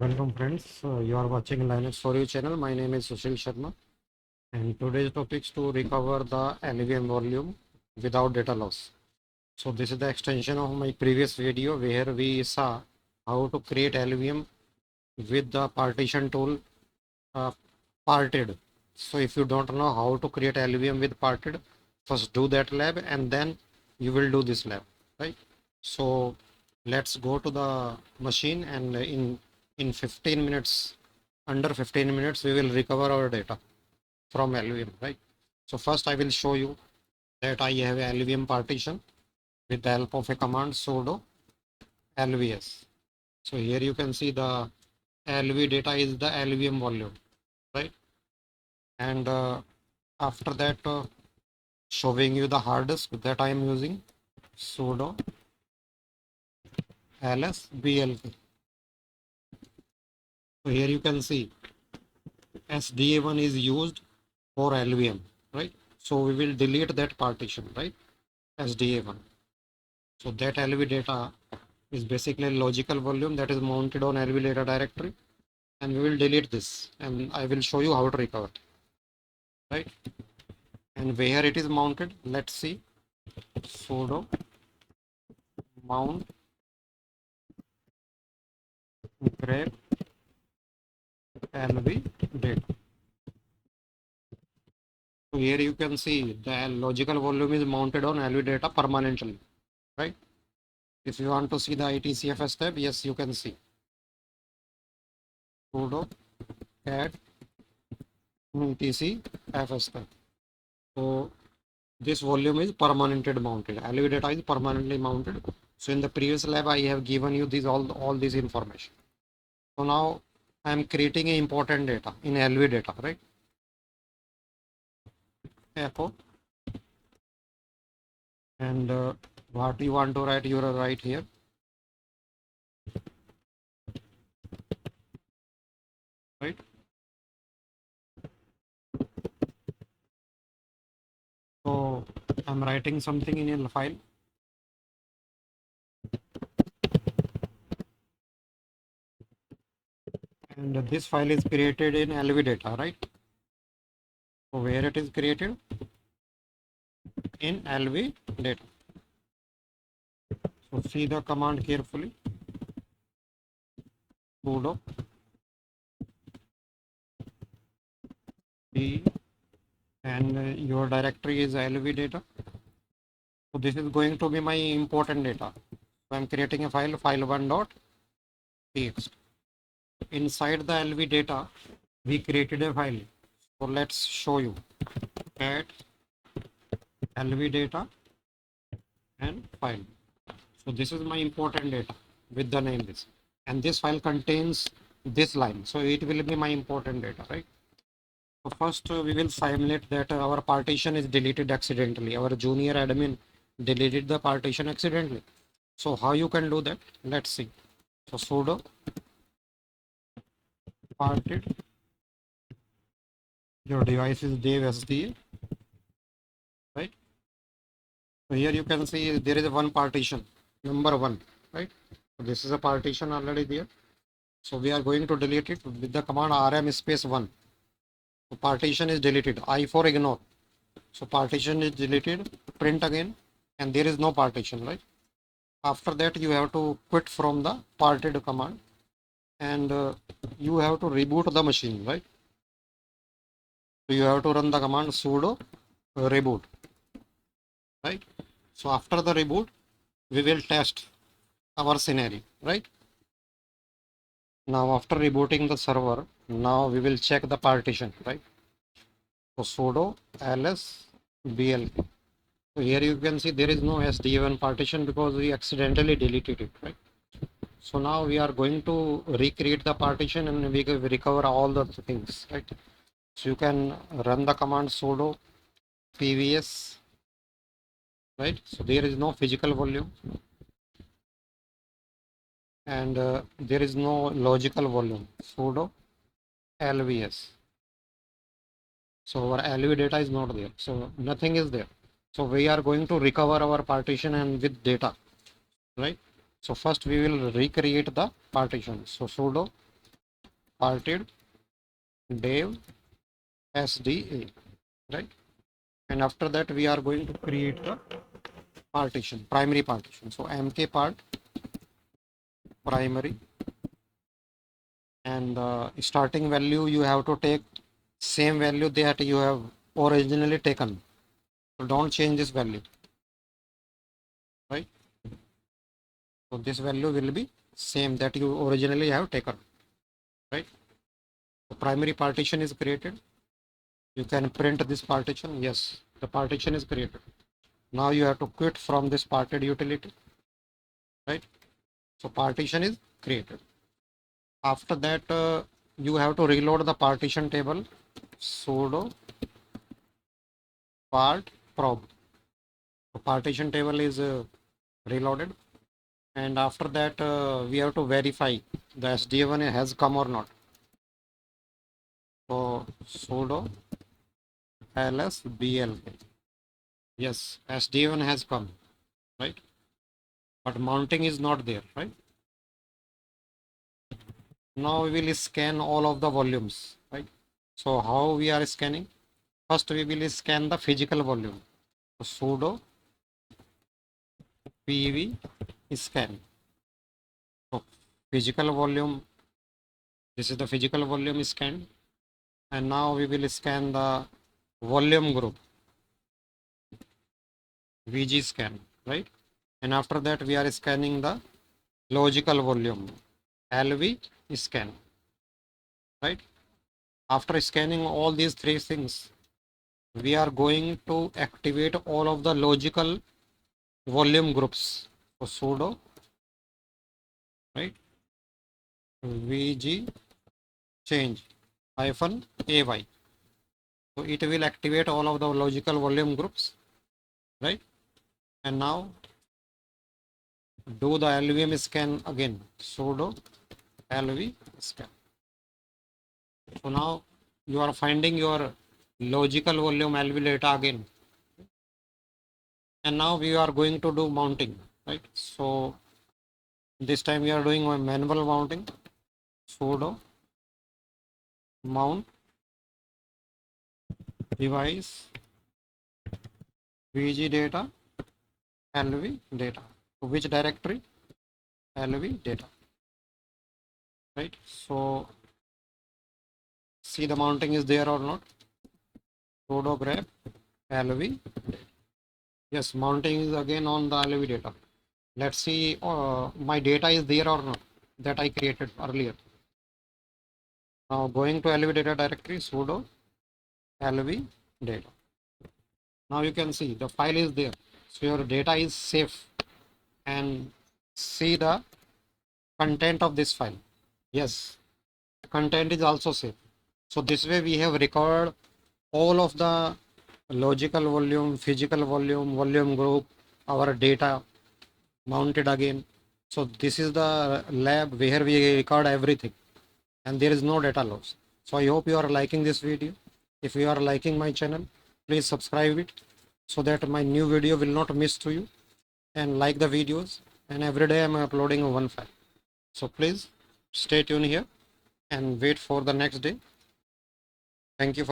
Welcome friends, you are watching Linux for You channel. My name is Sushil Sharma and today's topic is to recover the LVM volume without data loss. So this is the extension of my previous video where we saw how to create LVM with the partition tool parted. So if you don't know how to create LVM with parted, first do that lab and then you will do this lab, right? So let's go to the machine and in 15 minutes, under 15 minutes, we will recover our data from LVM, right? So first I will show you that I have a LVM partition with the help of a command sudo lvs. So here you can see the LV data is the LVM volume, right? And after that, showing you the hard disk that I am using, sudo ls blk. So here you can see SDA1 is used for LVM, right? So we will delete that partition, right? SDA1. So that LV data is basically logical volume that is mounted on LV data directory, and we will delete this and I will show you how to recover, right? And where it is mounted, let's see. Sudo mount grep LV data. So here you can see the logical volume is mounted on LV data permanently, right? If you want to see the ITCFS tab, yes, you can see. Sudo add ITCFS tab. So this volume is permanently mounted. LV data is permanently mounted. So in the previous lab, I have given you this all this information. So now I am creating a important data in LV data, right? Echo and what you want to write, you are right here. Right? So I'm writing something in a file. And this file is created in LV data, right? So where it is created? In LV data. So see the command carefully. Sudo d and your directory is LV data. So this is going to be my important data. So I'm creating a file, file1.txt. Inside the LV data, we created a file. So let's show you. Add LV data and file. So this is my important data with the name this. And this file contains this line. So it will be my important data, right? So first we will simulate that our partition is deleted accidentally. Our junior admin deleted the partition accidentally. So how you can do that? Let's see. So sudo parted. Your device is dev SDA, right? So here you can see there is one partition, number 1, right? So this is a partition already there. So we are going to delete it with the command rm space 1. So partition is deleted. I for ignore. So partition is deleted. Print again, and there is no partition, right? After that, you have to quit from the parted command, and you have to reboot the machine, right? So you have to run the command sudo reboot, right? So after the reboot, we will test our scenario, right? Now after rebooting the server, now we will check the partition, right? So sudo ls blk. So here you can see there is no SD1 partition because we accidentally deleted it, right? So now we are going to recreate the partition and we recover all the things, right? So you can run the command sudo pvs, right? So there is no physical volume and there is no logical volume, sudo lvs. So our LV data is not there. So nothing is there. So we are going to recover our partition and with data, right? So first we will recreate the partition. So sudo parted dev SDA, right? And after that we are going to create the partition, primary partition. So mk part primary, and starting value you have to take same value that you have originally taken. So don't change this value, right? So this value will be same that you originally have taken, right? The primary partition is created. You can print this partition. Yes, the partition is created. Now you have to quit from this parted utility, right? So partition is created. After that, you have to reload the partition table, sudo part probe. So partition table is reloaded, and after that we have to verify the SDA1 has come or not. So sudo ls blk. Yes, SDA1 has come, right? But mounting is not there, right? Now we will scan all of the volumes, right? So how we are scanning? First we will scan the physical volume. So sudo pv scan. So physical volume, this is the physical volume scanned, and now we will scan the volume group, vg scan, right? And after that we are scanning the logical volume, lv scan, right? After scanning all these three things, we are going to activate all of the logical volume groups. So sudo, right, vg change hyphen ay. So it will activate all of the logical volume groups, right? And now do the LVM scan again, sudo lv scan. So now you are finding your logical volume LV data again. And now we are going to do mounting, right? So this time we are doing a manual mounting, sudo mount device vg data lv data. So which directory? LV data, right? So see the mounting is there or not. Sudo grep lv. Yes, mounting is again on the LV data. Let's see my data is there or not that I created earlier. Now going to LV data directory, sudo LV data. Now you can see the file is there. So your data is safe, and see the content of this file. Yes, content is also safe. So this way we have recorded all of the logical volume, physical volume, volume group, our data mounted again. So this is the lab where we record everything, and there is no data loss. So I hope you are liking this video. If you are liking my channel, please subscribe it so that my new video will not miss to you, and like the videos. And every day I am uploading one file. So please stay tuned here and wait for the next day. Thank you for